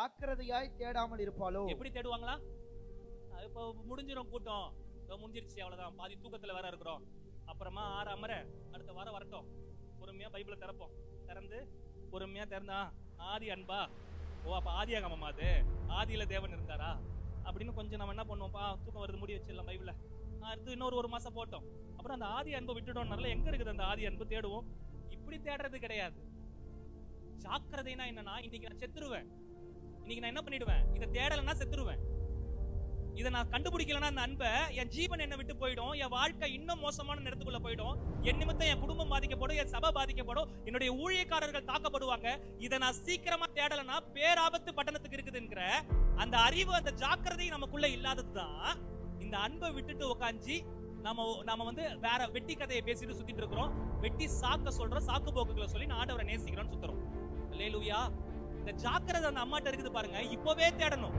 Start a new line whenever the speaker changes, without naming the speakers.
ஜாக்கிரதையாய் தேடாமல் இருப்பாளோ?
எப்படி தேடுவாங்களா? இப்போ முடிஞ்சிடும் கூட்டம், முடிஞ்சிருச்சு, அவ்வளவுதான், பாதி தூக்கத்துல வேற இருக்கிறோம், அப்புறமா அமர அடுத்த வாரம் வரட்டும், பொறுமையா பைபிளை திறப்போம், திறந்து பொறுமையா திறந்தா ஆதி அன்பா, ஓ அப்ப ஆதியாகமமா அது, ஆதியில தேவன் இருந்தாரா அப்படின்னு கொஞ்சம் நம்ம என்ன பண்ணுவோம்ப்பா, தூக்கம் வருது முடி வச்சிடலாம் பைபிள, அடுத்து இன்னொரு 1 மாசம் போட்டோம், அப்புறம் அந்த ஆதி அன்பை விட்டுட்டோம்னால எங்க இருக்குது அந்த ஆதி அன்பு, தேடுவோம். இப்படி தேடுறது கிடையாது. ஜாக்கிரதைனா என்னன்னா, இன்னைக்கு நான் செத்துருவேன், இன்னைக்கு நான் என்ன பண்ணிடுவேன், இதை தேடலைன்னா செத்துருவேன், இதை நான் கண்டுபிடிக்கலன்னா அந்த அன்பை, என் ஜீவன் என்னை விட்டு போயிடும், என் வாழ்க்கை இன்னும் மோசமான நேரத்துக்குள்ள போயிடும், என் நிமித்தம் என் குடும்பம் பாதிக்கப்படும், என் சபை பாதிக்கப்படும், என்னுடைய ஊழியக்காரர்கள் தாக்கப்படுவாங்க. இதை நான் சீக்கிரமா தேடலைன்னா பேராபத்து பட்டணத்துக்கு இருக்குதுங்கிற அந்த அறிவு, அந்த ஜாக்கிரதை நமக்குள்ள இல்லாததுதான் இந்த அன்பை விட்டுட்டு உட்காந்து நாம வேற வெட்டி கதையை பேசிட்டு சுத்திட்டு இருக்கிறோம், வெட்டி சாக்க சொல்றோம், சாக்கு போக்குகளை சொல்லி நான் ஆண்டவரை நேசிக்கிறோம்னு சுத்துறோம். அல்லேலூயா. இந்த ஜாக்கிரதை அந்த அம்மாட்ட இருக்குது பாருங்க, இப்பவே தேடணும்.